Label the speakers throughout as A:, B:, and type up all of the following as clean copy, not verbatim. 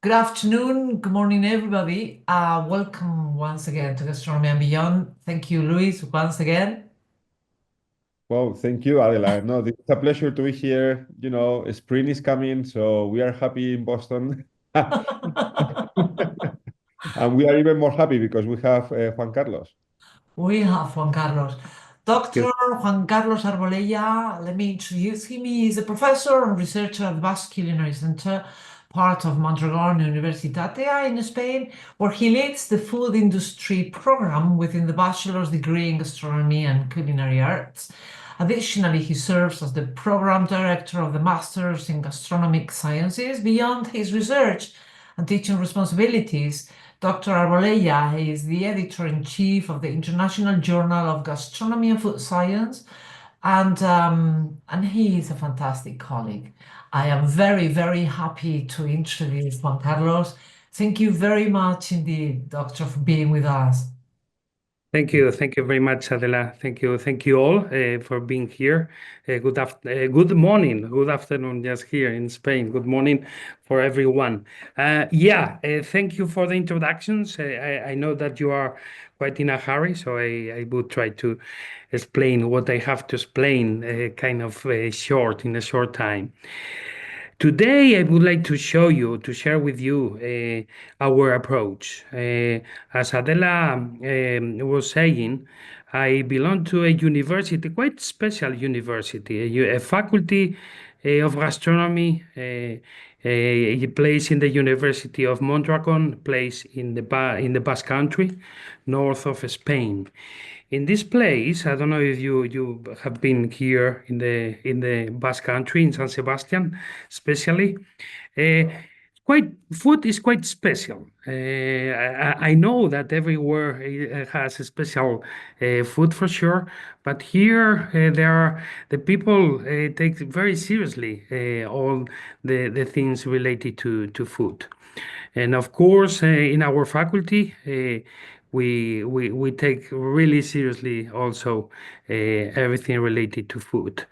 A: Good afternoon, good morning, everybody. Welcome once again to Gastronomy and Beyond. Thank you, Luis, once again.
B: Well, thank you, Adela. No, it's a pleasure to be here. Spring is coming, so we are happy in Boston. And we are even more happy because we have Juan Carlos.
A: We have Juan Carlos. Dr. Juan Carlos Arboleya, let me introduce him. He is a professor and researcher at the Basque Culinary Center, part of Mondragon Unibertsitatea in Spain, where he leads the food industry program within the bachelor's degree in Gastronomy and Culinary Arts. Additionally, he serves as the program director of the Masters in Gastronomic Sciences. Beyond his research and teaching responsibilities, Dr. Arboleya is the editor-in-chief of the International Journal of Gastronomy and Food Science, and he is a fantastic colleague. I am very, very happy to introduce Juan Carlos. Thank you very much indeed, Doctor, for being with us.
C: Thank you. Thank you very much, Adela. Thank you. Thank you all for being here. Good morning, good afternoon, just here in Spain. Good morning for everyone. Thank you for the introductions. I know that you are quite in a hurry, so I would try to explain what I have to explain short, in a short time. Today, I would like to share with you our approach. As Adela was saying, I belong to a university, quite special university, a faculty of gastronomy, a place in the University of Mondragon, place in the Basque Country, north of Spain. In this place, I don't know if you have been here in the Basque Country, in San Sebastian, especially. Quite food is quite special. I know that everywhere it has a special food for sure, but here the people take very seriously all the things related to food. And of course, in our faculty, we take really seriously also everything related to food.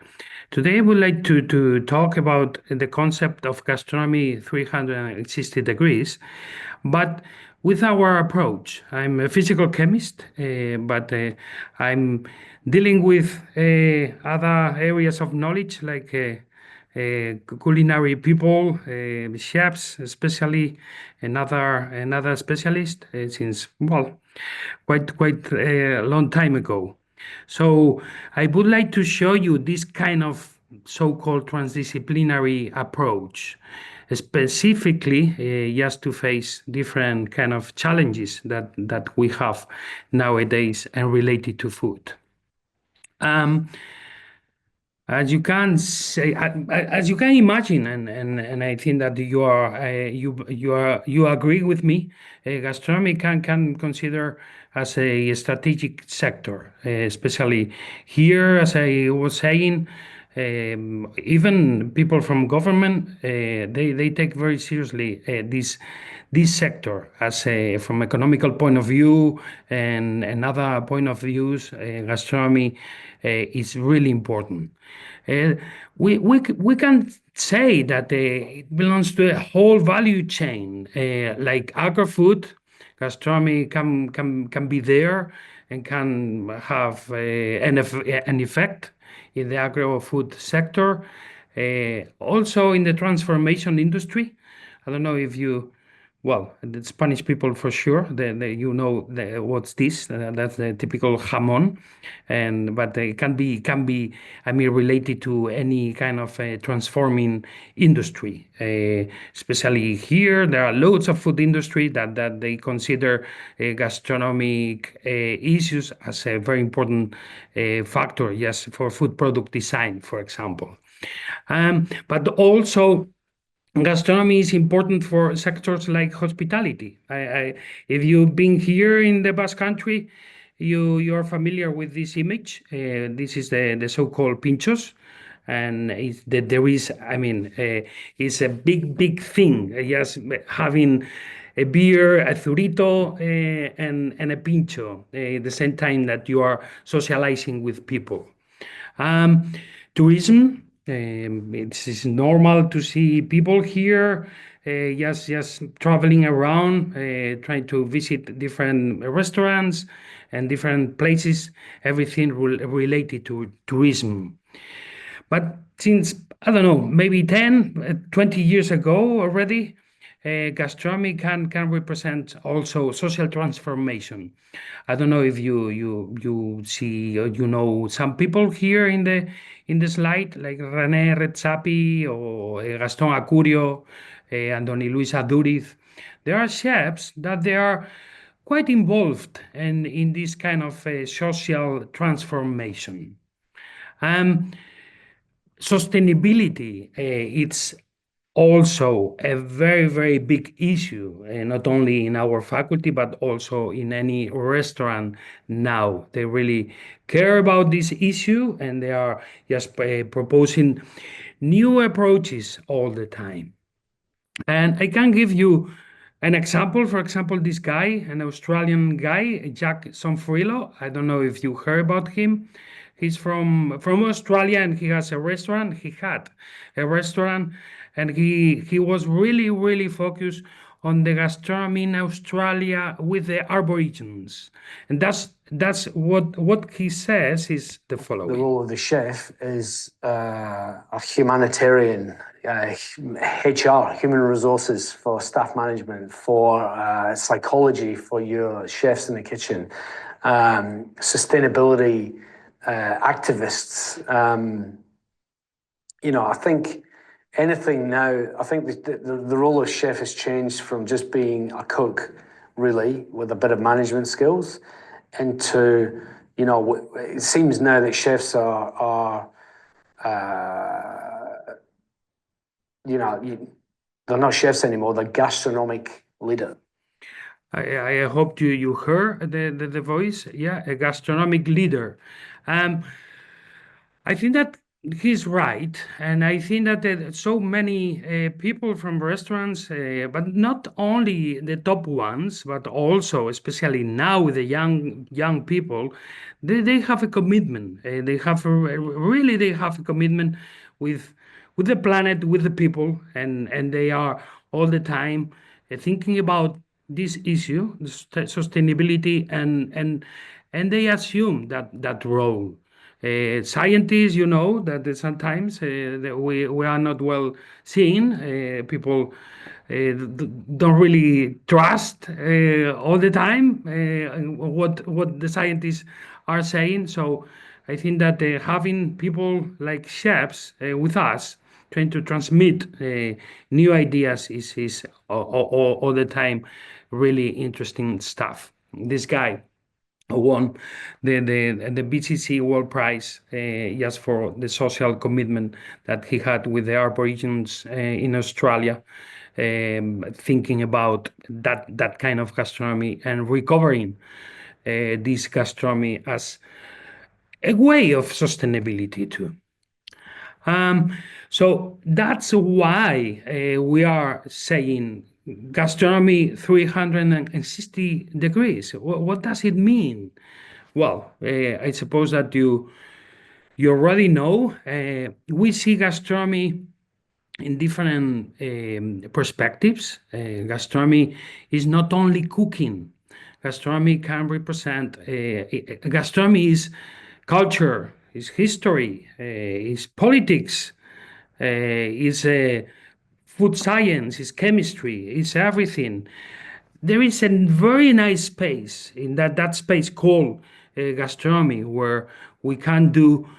C: Today, I would like to talk about the concept of gastronomy 360 degrees, but with our approach. I'm a physical chemist, but I'm dealing with other areas of knowledge like culinary people, chefs, especially another specialist since quite a long time ago. So I would like to show you this kind of so-called transdisciplinary approach, specifically just to face different kind of challenges that we have nowadays and related to food. Um, as you can imagine, and I think that you agree with me, gastronomy can consider as a strategic sector, especially here, as I was saying. Even people from government, they take very seriously this sector as from economical point of view and another point of views. Gastronomy is really important. Uh, we can say that it belongs to a whole value chain, like agri-food. Gastronomy can be there and can have an effect in the agro-food sector. Also in the transformation industry. I don't know if you, well, the Spanish people for sure, what's this? That's the typical jamón, but it can be, I mean, related to any kind of transforming industry. Especially here, there are loads of food industry that they consider gastronomic issues as a very important factor, yes, for food product design, for example. But also gastronomy is important for sectors like hospitality. If you've been here in the Basque Country, you are familiar with this image. This is the so-called pinchos, and there is, I mean, it's a big thing. Just having a beer, a zurito, and a pincho at the same time that you are socializing with people. Tourism. It's normal to see people here just traveling around, trying to visit different restaurants and different places, everything related to tourism. But since, I don't know, maybe 10, 20 years ago already, gastronomy can represent also social transformation. I don't know if you see or you know some people here in the slide, like René Redzapi or Gaston Acurio, Andoni Luis Aduriz. There are chefs that they are quite involved in this kind of social transformation. Um, Sustainability, it's also a very, very big issue, not only in our faculty, but also in any restaurant now. They really care about this issue and they are just proposing new approaches all the time. And I can give you an example. For example, this guy, an Australian guy, Jack Sonfrillo. I don't know if you heard about him. He's from Australia and he has a restaurant. He had a restaurant and he was really focused on the gastronomy in Australia with the Aborigines. And that's what he says is the following.
D: The role of the chef is a humanitarian, HR, human resources for staff management, for psychology for your chefs in the kitchen, sustainability activists. I think anything now, I think the role of chef has changed from just being a cook, really, with a bit of management skills, into, it seems now that chefs are they're not chefs anymore, they're gastronomic leader.
C: I hope you heard the voice. Yeah, a gastronomic leader. I think that he's right, and I think that so many people from restaurants, but not only the top ones, but also, especially now, the young people, they have a commitment. They have they have a commitment with the planet, with the people, and they are all the time thinking about this issue, sustainability, and they assume that role. Scientists, that sometimes that we are not well seen. People don't really trust all the time what the scientists are saying. So I think that having people like chefs with us trying to transmit new ideas is all the time really interesting stuff. This guy won the BCC World Prize just for the social commitment that he had with the Aborigines in Australia, thinking about that kind of gastronomy and recovering this gastronomy as a way of sustainability too. So that's why we are saying gastronomy 360 degrees. What does it mean? Well, I suppose that you already know. We see gastronomy in different perspectives. Gastronomy is not only cooking. Gastronomy can represent, gastronomy is culture, is history, is politics, is food science, is chemistry, is everything. There is a very nice space in that space called gastronomy where we can do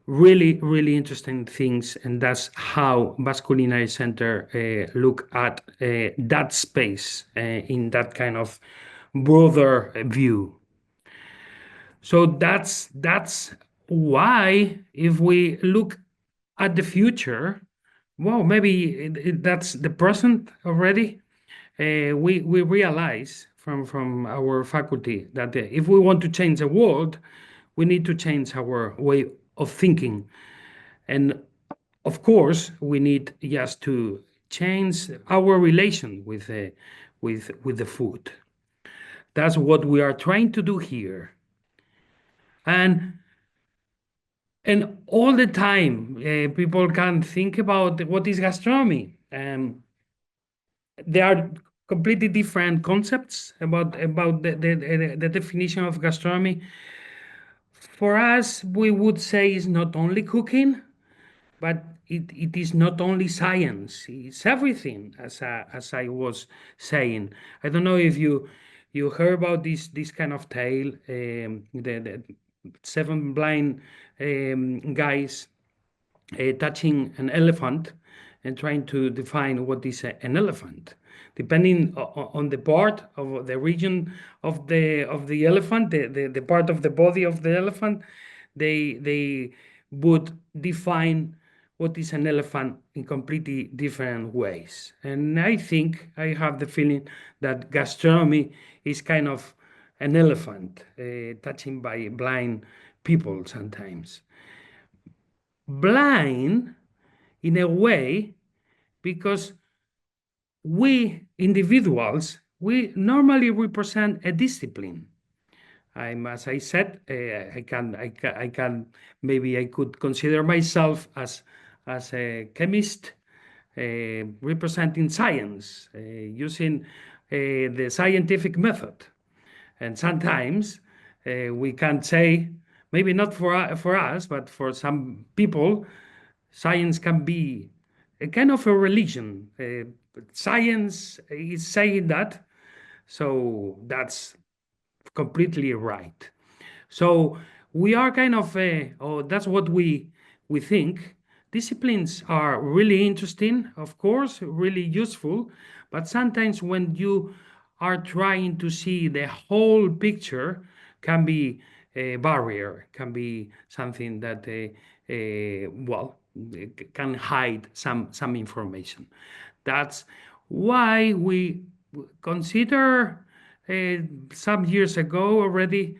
C: really interesting things, and that's how Basque Culinary Center look at that space in that kind of broader view. So that's why if we look at the future, well, maybe that's the present already. We realize from our faculty that if we want to change the world, we need to change our way of thinking. And of course, we need just to change our relation with the food. That's what we are trying to do here. And all the time, people can think about what is gastronomy. there are completely different concepts about the definition of gastronomy. For us, we would say it's not only cooking, but it is not only science, it's everything, as I was saying. I don't know if you heard about this kind of tale, the seven blind guys touching an elephant and trying to define what is an elephant. Depending on the part of the region of the elephant, the part of the body of the elephant, they would define what is an elephant in completely different ways. And I think I have the feeling that gastronomy is kind of an elephant touching by blind people sometimes. Blind in a way because we individuals, we normally represent a discipline. As I said, I can, maybe I could consider myself as a chemist representing science, using the scientific method. And sometimes we can say, maybe not for us, but for some people, science can be a kind of a religion. Science is saying that, so that's completely right. So we are kind of, oh, that's what we think. Disciplines are really interesting, of course, really useful, but sometimes when you are trying to see the whole picture, can be a barrier, can be something that, well, can hide some information. That's why we consider some years ago already,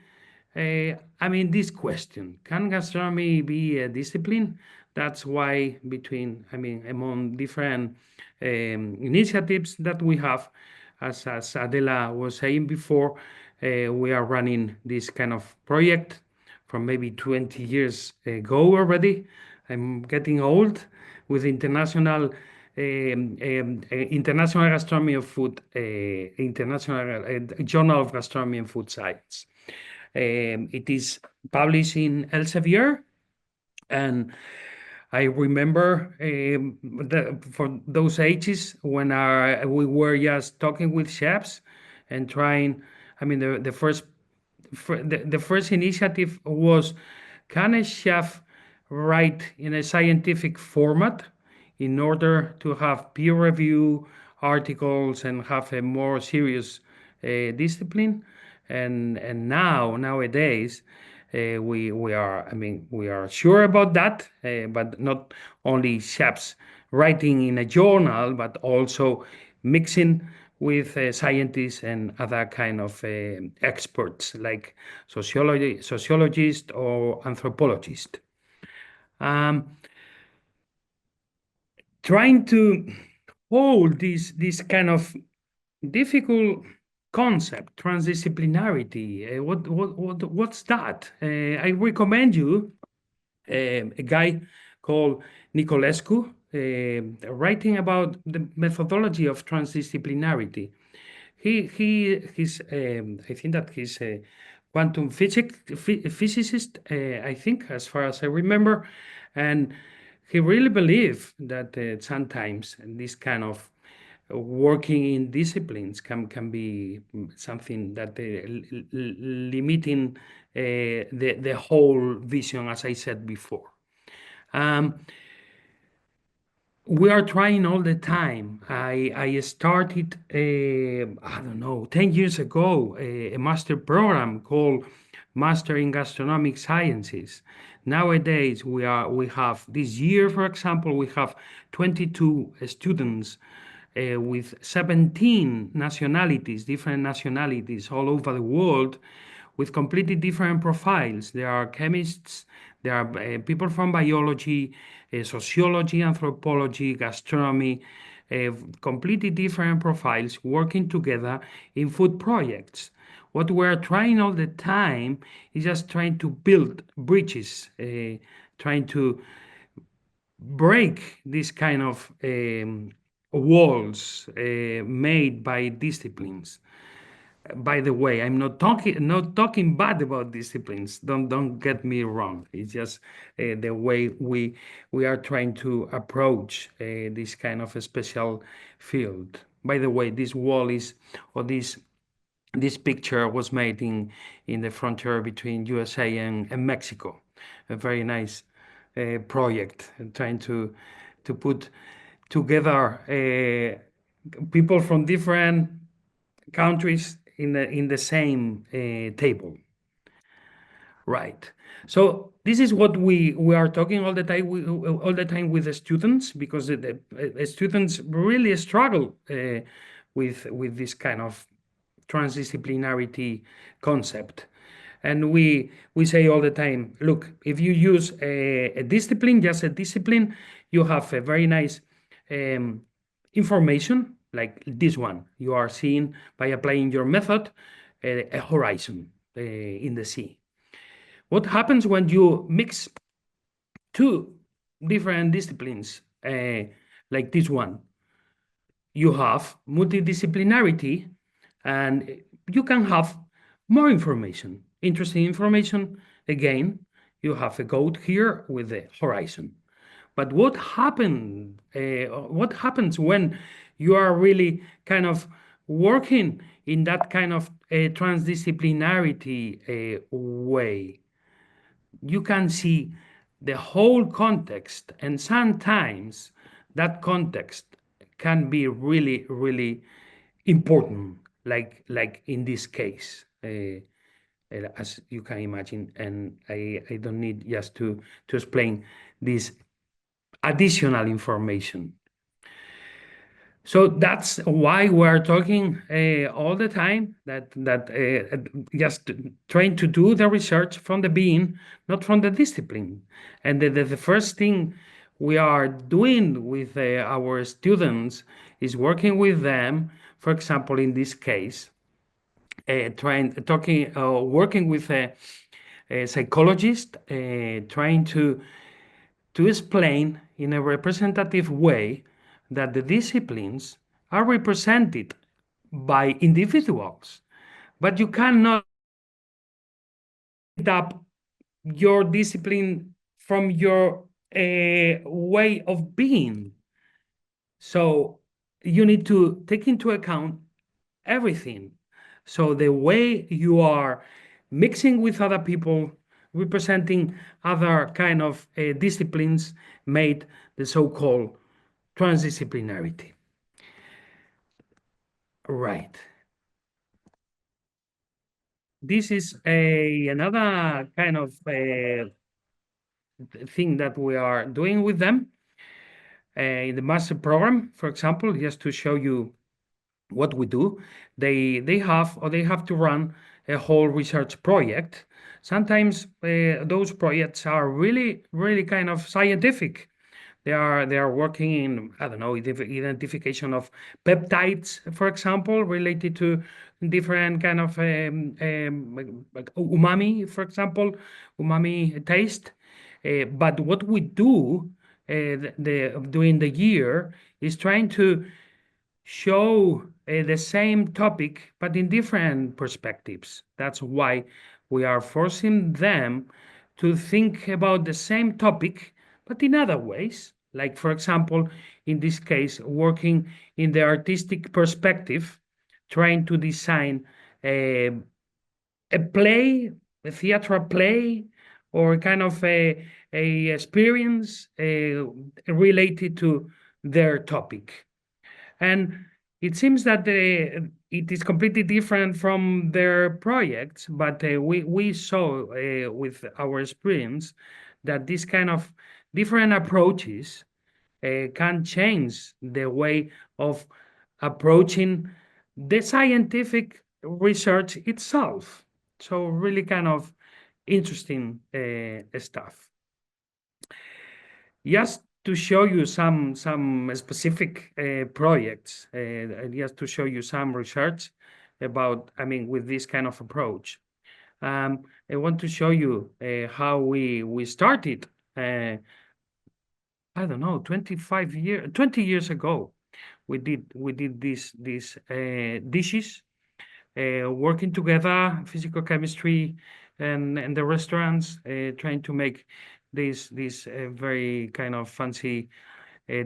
C: I mean, this question, can gastronomy be a discipline? That's why among different initiatives that we have, as Adela was saying before, we are running this kind of project from maybe 20 years ago already. I'm getting old with international International Gastronomy of Food, International Journal of Gastronomy and Food Science. It is published in Elsevier, and I remember for those ages when we were just talking with chefs and trying. I mean, the first initiative was, can a chef write in a scientific format in order to have peer review articles and have a more serious discipline? And nowadays we are sure about that, but not only chefs writing in a journal, but also mixing with scientists and other kind of experts like sociologists or anthropologists. Trying to hold this kind of difficult concept, transdisciplinarity. What's that? I recommend you a guy called Nicolescu, writing about the methodology of transdisciplinarity. He's I think that he's a quantum physicist, I think, as far as I remember, and he really believed that sometimes this kind of working in disciplines can be something that limiting the whole vision, as I said before. We are trying all the time. I started, I don't know, 10 years ago, a master program called Master in Gastronomic Sciences. Nowadays, we have this year, for example, we have 22 students with 17 nationalities, different nationalities all over the world, with completely different profiles. There are chemists, there are people from biology, sociology, anthropology, gastronomy, completely different profiles working together in food projects. What we're trying all the time is just trying to build bridges, trying to break this kind of walls made by disciplines. By the way, I'm not talking bad about disciplines. Don't get me wrong. It's just the way we are trying to approach this kind of a special field. By the way, this wall is, or this picture was made in the frontier between USA and Mexico. A very nice project, trying to put together people from different countries in the same table. Right. So this is what we are talking all the time with the students, because the students really struggle with this kind of transdisciplinarity concept. And we say all the time, look, if you use a discipline, just a discipline, you have a very nice information like this one. You are seeing, by applying your method, a horizon in the sea. What happens when you mix two different disciplines like this one? You have multidisciplinarity, and you can have more information, interesting information. Again, you have a goat here with the horizon. But what happens when you are really kind of working in that kind of transdisciplinarity way? You can see the whole context, and sometimes that context can be really, really important, like in this case, as you can imagine. And I don't need just to explain this additional information. So that's why we're talking all the time that just trying to do the research from the being, not from the discipline. And the first thing we are doing with our students is working with them. For example, in this case, working with a psychologist, trying to explain in a representative way that the disciplines are represented by individuals, but you cannot pick up your discipline from your way of being. So you need to take into account everything. So the way you are mixing with other people, representing other kind of disciplines, made the so-called transdisciplinarity. Right. This is another kind of thing that we are doing with them in the master program, for example, just to show you what we do. They have to run a whole research project. Sometimes those projects are really, really kind of scientific. They are working in, I don't know, identification of peptides, for example, related to different kind of like umami, for example, umami taste. But what we do during the year is trying to show the same topic, but in different perspectives. That's why we are forcing them to think about the same topic, but in other ways. Like, for example, in this case, working in the artistic perspective, trying to design a play, a theater play, or kind of a experience related to their topic. And it seems that it is completely different from their projects, but we saw with our experience that this kind of different approaches can change the way of approaching the scientific research itself. So really kind of interesting stuff. Just to show you some specific projects, just to show you some research about, I mean, with this kind of approach. I want to show you how we started, I don't know, 20 years ago. We did these dishes, working together, physical chemistry, and the restaurants, trying to make these very kind of fancy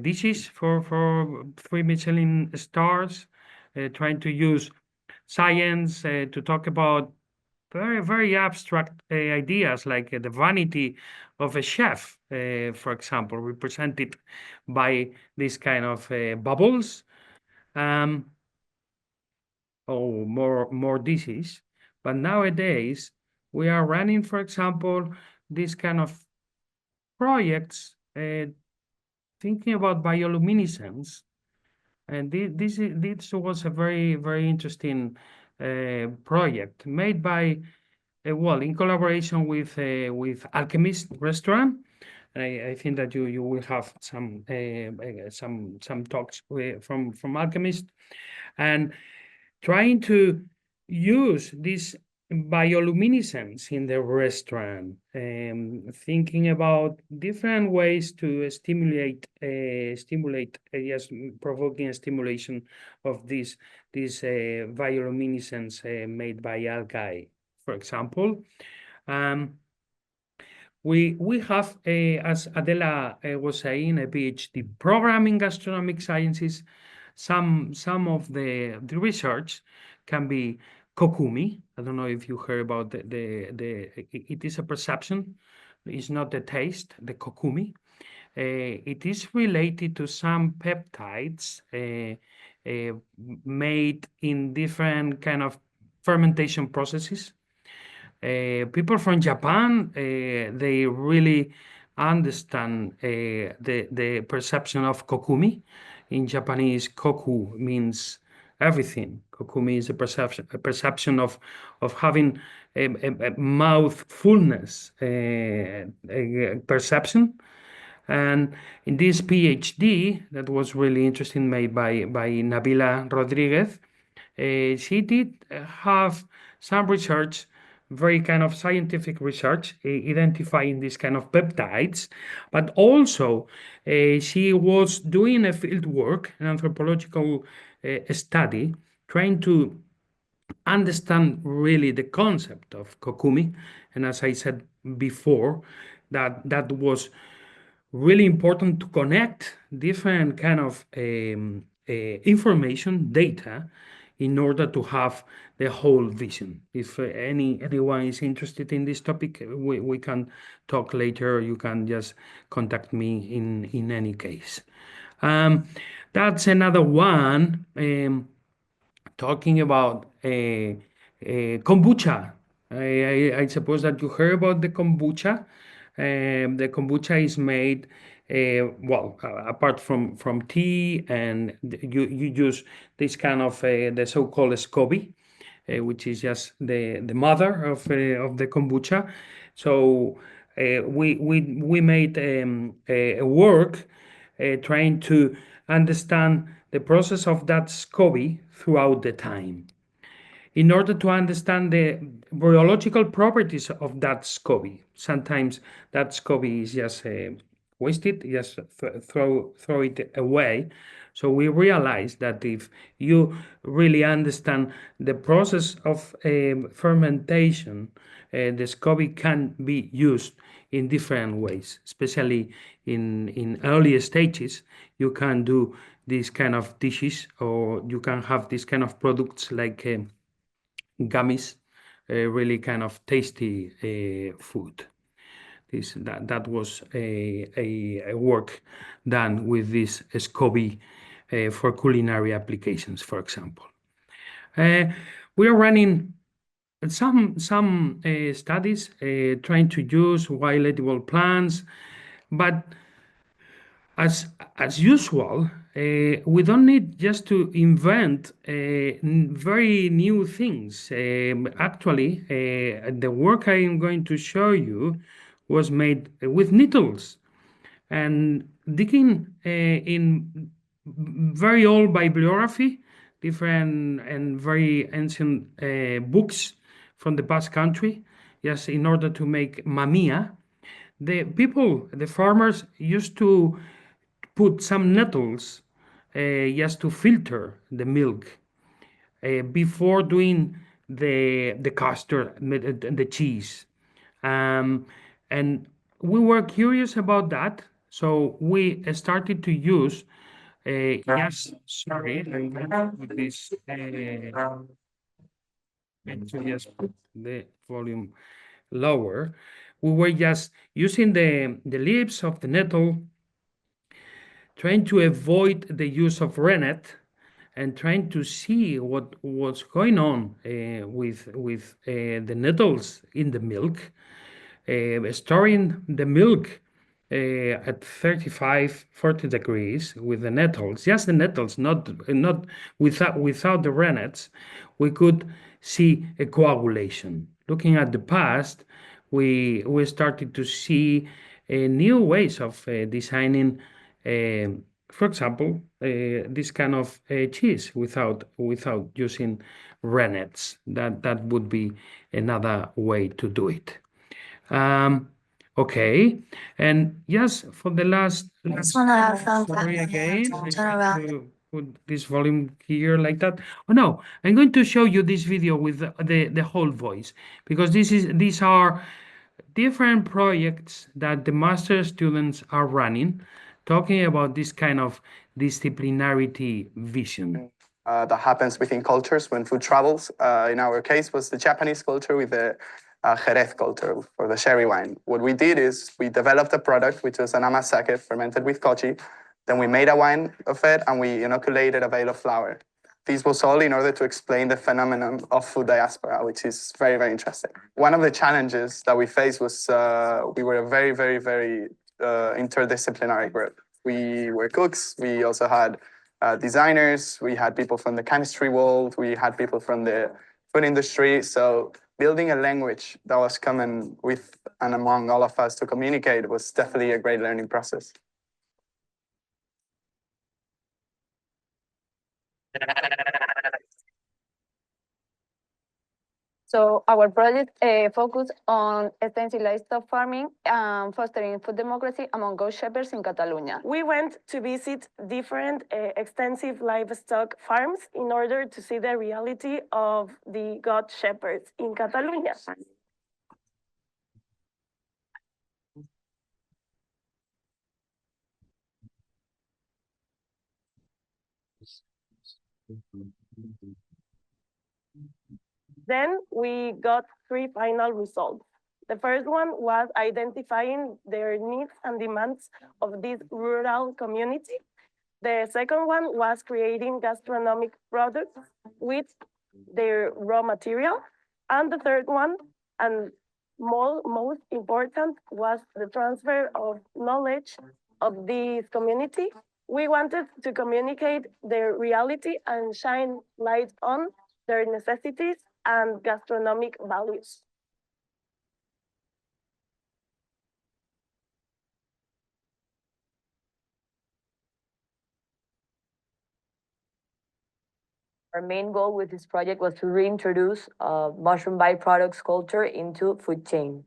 C: dishes for 3 Michelin stars, trying to use science to talk about very abstract ideas like the vanity of a chef, for example, represented by this kind of bubbles. Or more dishes. But nowadays, we are running, for example, this kind of projects, thinking about bioluminescence. And this was a very interesting project made by, well, in collaboration with Alchemist Restaurant. I think that you will have some talks from Alchemist, and trying to use this bioluminescence in the restaurant, thinking about different ways to stimulate, yes, provoking a stimulation of this bioluminescence made by algae, for example. We have, as Adela was saying, a PhD program in gastronomic sciences. Some of the research can be kokumi. I don't know if you heard about it is a perception. It's not the taste, the kokumi. It is related to some peptides made in different kind of fermentation processes. People from Japan, they really understand the perception of kokumi. In Japanese, koku means everything. Kokumi is a perception of having a mouth fullness perception. And in this PhD, that was really interesting, made by Nabila Rodriguez, she did have some research, very kind of scientific research, identifying these kind of peptides, but also she was doing a field work, an anthropological study, trying to understand really the concept of kokumi. And as I said before, that was really important to connect different kind of information, data, in order to have the whole vision. If anyone is interested in this topic, we can talk later. You can just contact me in any case. That's another one. Talking about kombucha. I suppose that you heard about the kombucha. The kombucha is made, well, apart from tea, and you use this kind of the so-called SCOBY, which is just the mother of the kombucha. So we made a work trying to understand the process of that SCOBY throughout the time, in order to understand the biological properties of that SCOBY. Sometimes that SCOBY is just wasted, just throw it away. So we realized that if you really understand the process of fermentation, the SCOBY can be used in different ways, especially in early stages. You can do these kind of dishes, or you can have these kind of products like gummies, really kind of tasty food. That was a work done with this SCOBY for culinary applications, for example. We are running some studies trying to use wild edible plants, but as usual, we don't need just to invent very new things. Actually, the work I am going to show you was made with needles, and digging in very old bibliography, different and very ancient books from the Basque country, just in order to make mamia. The farmers used to put some nettles just to filter the milk before doing the custard, the cheese. And we were curious about that, so we started to use yes, sorry, I'm going to put this to just put the volume lower. We were just using the leaves of the nettle, trying to avoid the use of rennet and trying to see what was going on with the nettles in the milk, storing the milk at 35, 40 degrees with the nettles, just the nettles, not without the rennets, we could see a coagulation. Looking at the past, we started to see new ways of designing, for example, this kind of cheese without using rennets. That would be another way to do it. Okay, and yes, for the last sorry again, I have to put this volume here like that. Oh no, I'm going to show you this video with the whole voice, because these are different projects that the master students are running, talking about this kind of disciplinarity vision.
E: That happens within cultures when food travels. In our case, was the Japanese culture with the Jerez culture for the sherry wine. What we did is we developed a product which was an amazake fermented with kochi. Then we made a wine of it and we inoculated a bale of flour. This was all in order to explain the phenomenon of food diaspora, which is very, very interesting. One of the challenges that we faced was we were a very, very, very interdisciplinary group. We were cooks. We also had designers. We had people from the chemistry world. We had people from the food industry. So building a language that was common with and among all of us to communicate was definitely a great learning process.
F: So our project focused on extensive livestock farming and fostering food democracy among goat shepherds in Catalonia.
G: We went to visit different extensive livestock farms in order to see the reality of the goat shepherds in Catalonia. Then we got 3 final results. The first one was identifying their needs and demands of this rural community. The second one was creating gastronomic products with their raw material. And the third one, and most important, was the transfer of knowledge of this community. We wanted to communicate their reality and shine light on their necessities and gastronomic values.
H: Our main goal with this project was to reintroduce mushroom byproducts culture into food chain.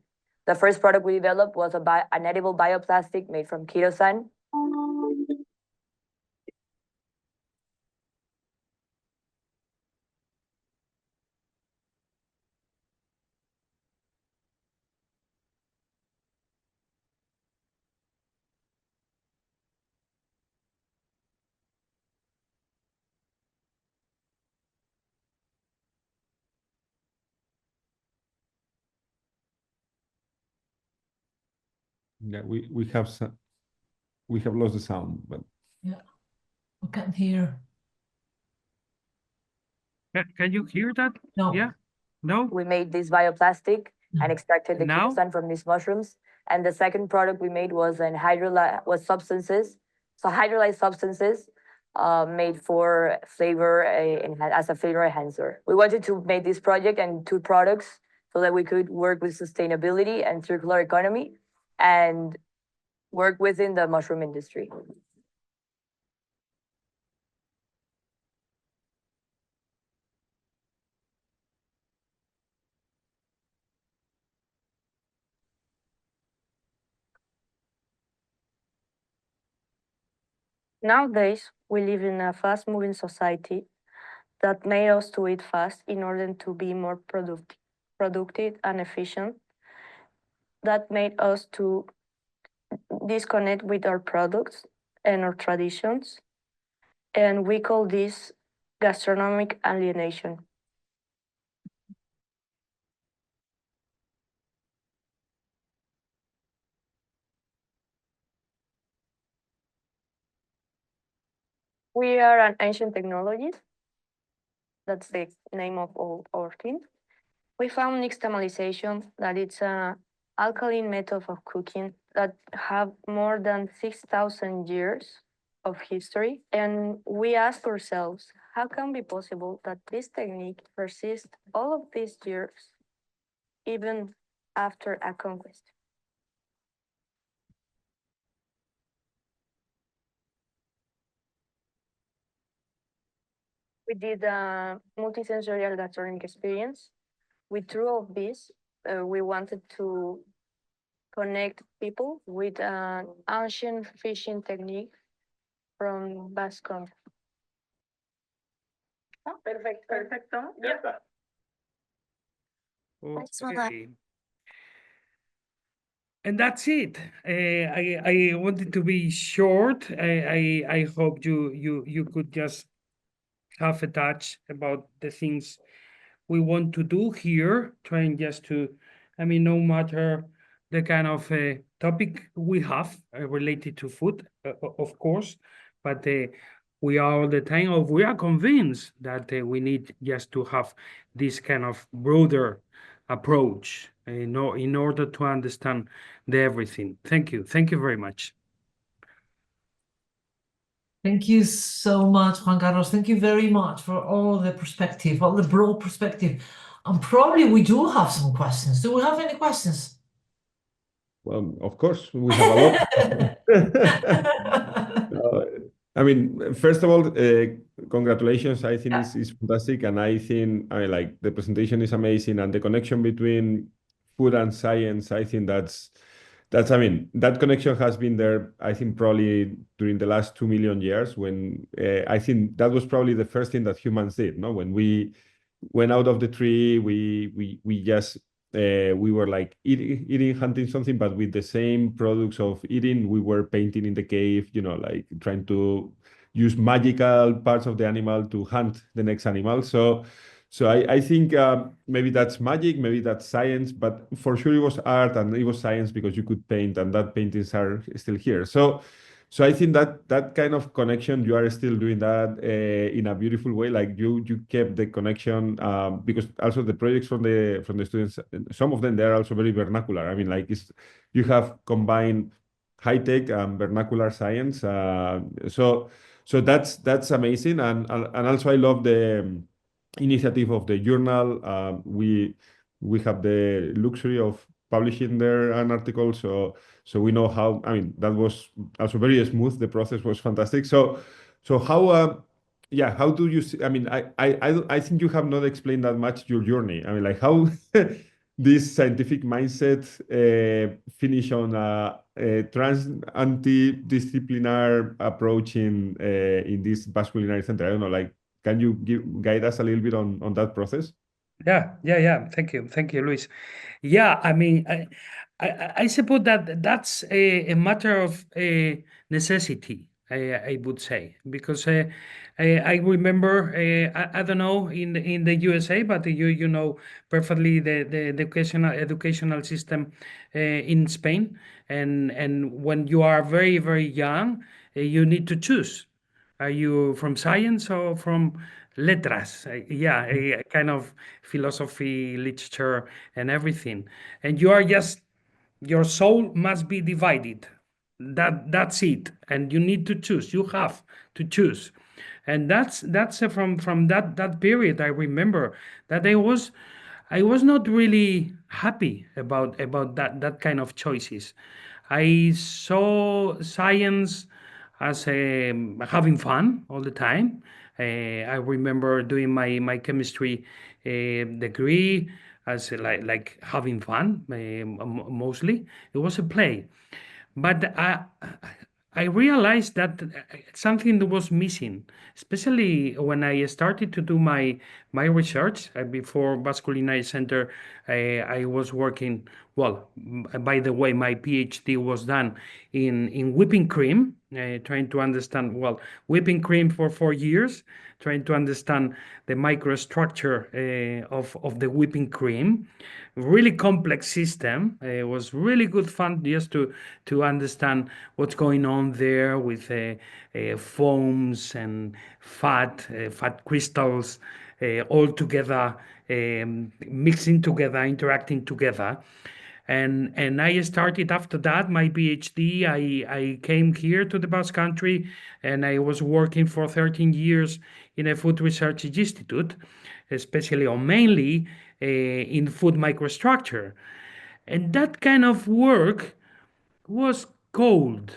H: The first product we developed was an edible bioplastic made from chitosan.
B: Yeah, we have lost the sound, but
A: Yeah, we can't hear.
C: Can you hear that?
A: No.
C: Yeah? No?
H: We made this bioplastic and extracted the
C: Now?
H: chitosan from these mushrooms. And the second product we made was substances. So hydrolyzed substances made for flavor as a flavor enhancer. We wanted to make this project and 2 products so that we could work with sustainability and circular economy and work within the mushroom industry.
F: Nowadays,
H: We live in a fast-moving society that made us to eat fast in order to be more productive and efficient. That made us to disconnect with our products and our traditions. And we call this gastronomic alienation. We are an ancient technology. That's the name of our team. We found nixtamalization, that it's an alkaline method of cooking that have more than 6,000 years of history. And we ask ourselves, how can it be possible that this technique persists all of these years, even after a conquest? We did a multisensorial gastronomic experience. With two of these, we wanted to connect people with an ancient fishing technique from Basque Country.
G: Perfect, perfecto. Yeah.
C: Okay. And that's it. I wanted to be short. I hope you could just have a touch about the things we want to do here, trying just to, I mean, no matter the kind of topic we have related to food, of course, but we are all the time, or we are convinced that we need just to have this kind of broader approach in order to understand the everything. Thank you. Thank you very much.
A: Thank you so much, Juan Carlos. Thank you very much for all the perspective, all the broad perspective. And probably we do have some questions. Do we have any questions?
B: Well, of course, we have a lot. I mean, first of all, congratulations. I think it's fantastic, and I think like the presentation is amazing, and the connection between food and science. I think that's I mean, that connection has been there. I think probably during the last 2 million years, when I think that was probably the first thing that humans did. No, when we went out of the tree, we just we were like eating, hunting something, but with the same products of eating, we were painting in the cave, you know, like trying to use magical parts of the animal to hunt the next animal. So I think maybe that's magic, maybe that's science, but for sure it was art and it was science because you could paint, and that paintings are still here. So I think that kind of connection, you are still doing that in a beautiful way. Like you kept the connection because also the projects from the students, some of them, they're also very vernacular. I mean, like you have combined high tech and vernacular science. So that's amazing. And also I love the initiative of the journal. We have the luxury of publishing there an article, so we know how. I mean, that was also very smooth. The process was fantastic. So how? Yeah, how do you see? I mean, I think you have not explained that much your journey. I mean, like how this scientific mindset finish on a anti-disciplinary approach in this Basque Culinary Center. I don't know, like, can you guide us a little bit on that process?
C: Yeah. Thank you, Luis. Yeah, I mean, I suppose that's a matter of necessity. I would say, because I remember I don't know in the USA, but you know perfectly the educational system in Spain, and when you are very young, you need to choose. Are you from science or from letras? Yeah, a kind of philosophy, literature, and everything. And you are just, your soul must be divided. That's it. And you need to choose. You have to choose. And that's from that period. I remember that I was not really happy about that kind of choices. I saw science as having fun all the time. I remember doing my chemistry degree as like having fun mostly. It was a play, but I realized that something that was missing, especially when I started to do my research before Basque Culinary Center. I was working. Well, by the way, my PhD was done in whipping cream, trying to understand whipping cream for 4 years, trying to understand the microstructure of the whipping cream. Really complex system. It was really good fun just to understand what's going on there with foams and fat crystals all together, mixing together, interacting together. And I started after that my PhD. I came here to the Basque Country, and I was working for 13 years in a food research institute, especially or mainly in food microstructure. And that kind of work was cold.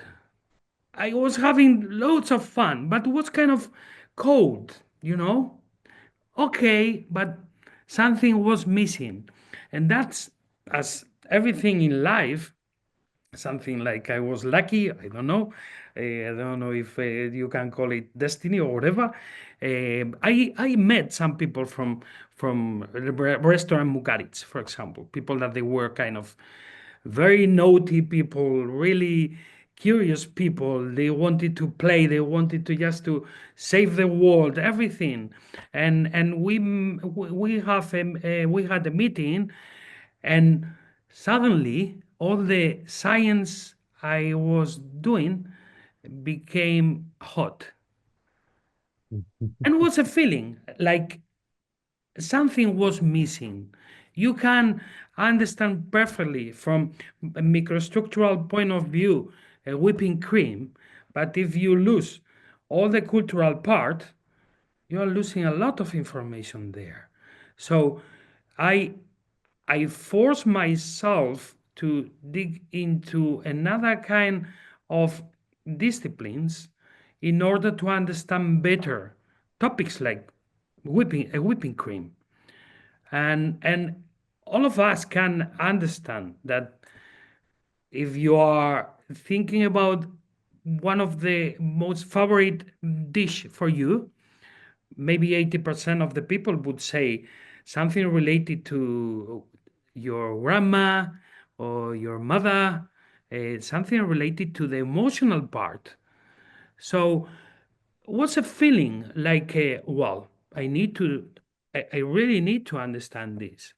C: I was having loads of fun, but it was kind of cold, you know? Okay, but something was missing. And that's, as everything in life, something like I was lucky. I don't know. I don't know if you can call it destiny or whatever. I met some people from restaurant Mugaritz, for example, people that they were kind of very naughty people, really curious people. They wanted to play. They wanted to just to save the world, everything. And we had a meeting, and suddenly all the science I was doing became hot. And was a feeling like something was missing. You can understand perfectly from a microstructural point of view a whipping cream, but if you lose all the cultural part, you are losing a lot of information there. So I I force myself to dig into another kind of disciplines in order to understand better topics like whipping cream. And all of us can understand that if you are thinking about one of the most favorite dish for you, maybe 80% of the people would say something related to your grandma or your mother, something related to the emotional part. So, what's a feeling like? I really need to understand this.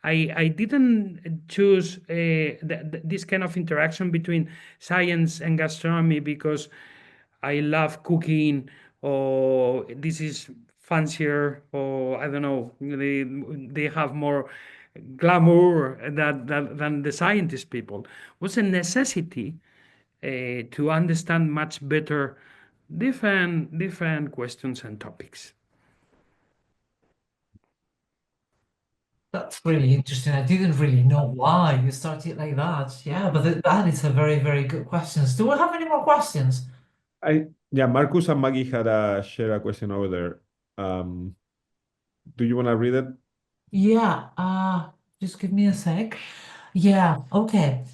C: I didn't choose this kind of interaction between science and gastronomy because I love cooking, or this is fancier, or I don't know, they have more glamour than the scientist people. It was a necessity to understand much better different questions and topics.
A: That's really interesting. I didn't really know why you started like that. Yeah, but that is a very, very good question. Do we have any more questions?
B: Yeah, Marcus and Maggie had share a question over there. Do you want to read it?
A: Yeah, just give me a sec. Yeah, okay.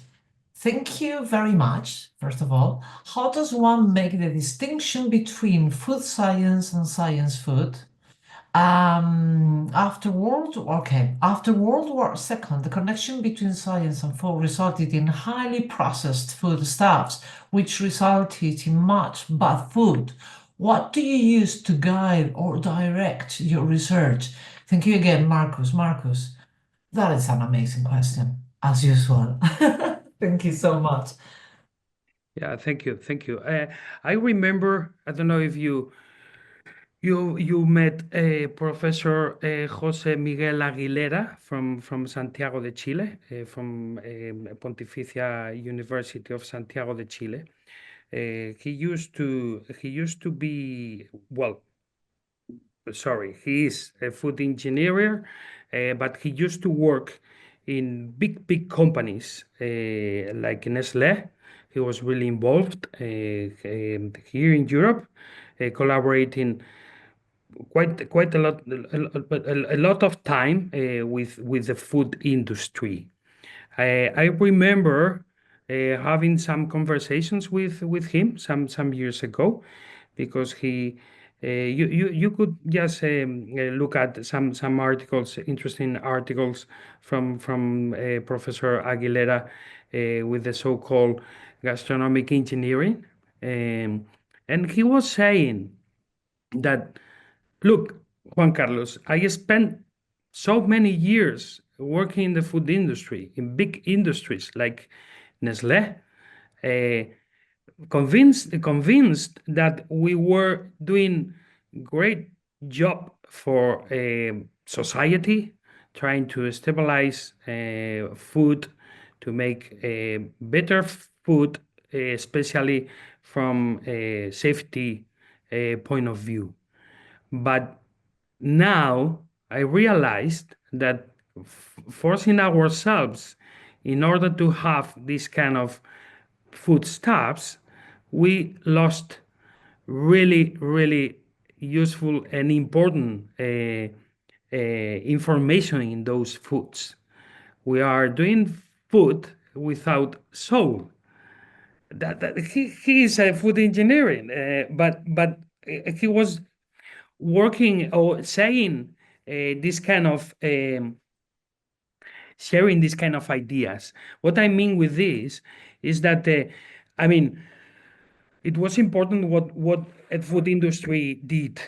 A: Thank you very much, first of all. How does one make the distinction between food science and science food? After World War II, the connection between science and food resulted in highly processed foodstuffs, which resulted in much bad food. What do you use to guide or direct your research? Thank you again, Marcus. Marcus, that is an amazing question, as usual. Thank you so much.
C: Yeah, thank you. I remember, I don't know if you met Professor Jose Miguel Aguilera from Santiago de Chile, from Pontificia University of Santiago de Chile. He used to be, well, sorry, he is a food engineer, but he used to work in big companies like Nestlé. He was really involved here in Europe, collaborating quite a lot of time with the food industry. I remember having some conversations with him some years ago, because you could just look at some articles, interesting articles from Professor Aguilera with the so-called gastronomic engineering, and he was saying that, look, Juan Carlos, I spent so many years working in the food industry, in big industries like Nestlé, convinced that we were doing great job for society, trying to stabilize food, to make better food, especially from a safety point of view. But now I realized that forcing ourselves in order to have this kind of foodstuffs, we lost really useful and important information in those foods. We are doing food without soul. That he is a food engineering, but he was working or saying this kind of sharing this kind of ideas. What I mean with this is that I mean, it was important what the food industry did,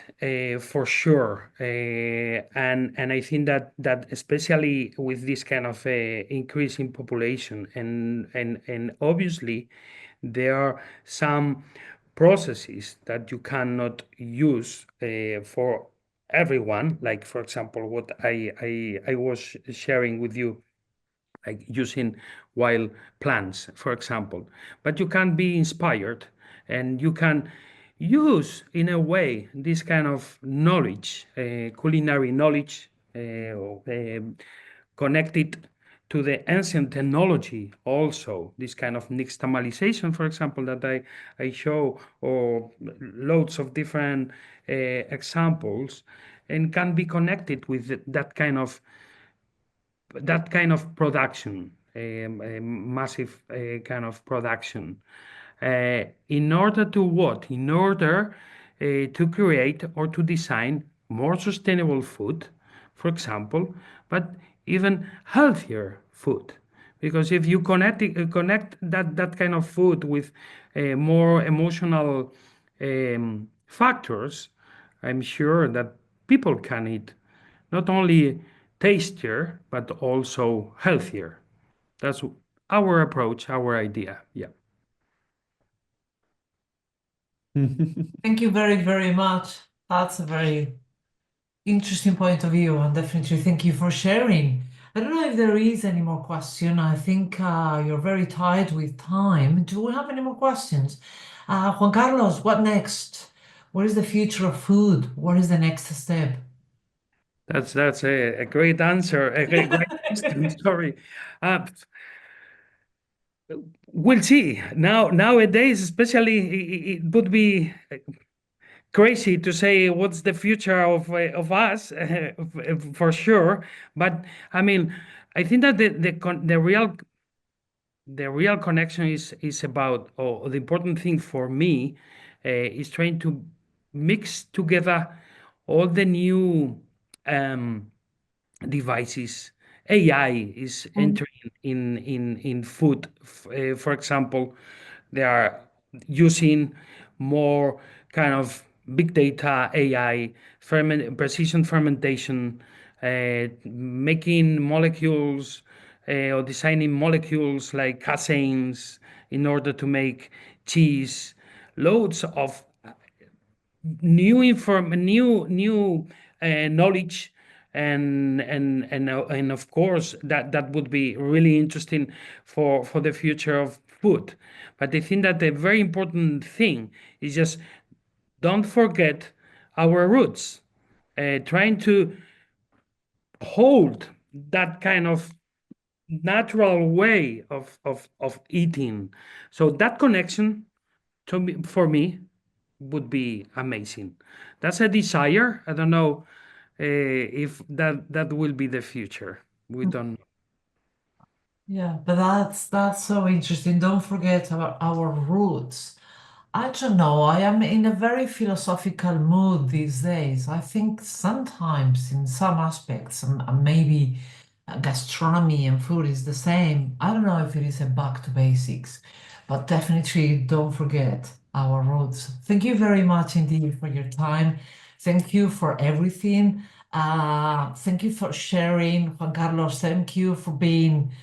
C: for sure, and I think that especially with this kind of increase in population, and obviously there are some processes that you cannot use for everyone, like for example what I was sharing with you, like using wild plants, for example. But you can be inspired, and you can use, in a way, this kind of knowledge, culinary knowledge, connected to the ancient technology also, this kind of nixtamalization, for example, that I show, or loads of different examples, and can be connected with that kind of production, a massive kind of production, in order to what? In order to create or to design more sustainable food, for example, but even healthier food. Because if you connect that kind of food with more emotional factors, I'm sure that people can eat not only tastier, but also healthier. That's our approach, our idea. Yeah.
A: Thank you very much. That's a very interesting point of view, and definitely thank you for sharing. I don't know if there is any more question. I think you're very tight with time. Do we have any more questions? Juan Carlos, what next? What is the future of food? What is the next step?
C: That's a great answer, a great question. Sorry. Uh, we'll see. Nowadays, especially, it would be crazy to say what's the future of us, for sure. But I mean, I think that the real connection is about, or the important thing for me, is trying to mix together all the new devices. AI is entering in food. For example, they are using more kind of big data, AI, precision fermentation, making molecules, or designing molecules like caseins in order to make cheese. Loads of new knowledge, and of course that would be really interesting for the future of food. But I think that the very important thing is just don't forget our roots, trying to hold that kind of natural way of eating. So that connection, for me, would be amazing. That's a desire. I don't know if that will be the future. We don't know.
A: Yeah, but that's so interesting. Don't forget our roots. I don't know. I am in a very philosophical mood these days. I think sometimes, in some aspects, maybe gastronomy and food is the same. I don't know if it is a back to basics, but definitely don't forget our roots. Thank you very much indeed for your time. Thank you for everything. Thank you for sharing, Juan Carlos. Thank you for being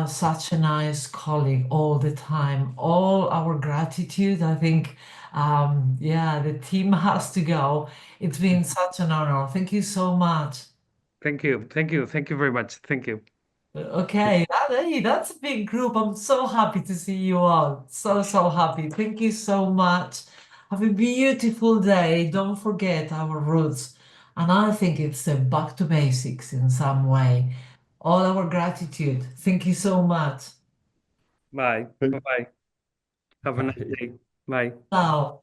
A: such a nice colleague all the time. All our gratitude. I think, yeah, the team has to go. It's been such an honor. Thank you so much.
C: Thank you. Thank you. Thank you very much. Thank you.
A: Okay, hey, that's a big group. I'm so happy to see you all. So happy. Thank you so much. Have a beautiful day. Don't forget our roots. And I think it's a back to basics in some way. All our gratitude. Thank you so much.
C: Bye.
B: Thank-
C: Bye-bye. Have a nice
B: Bye.
C: day. Bye.
A: Ciao.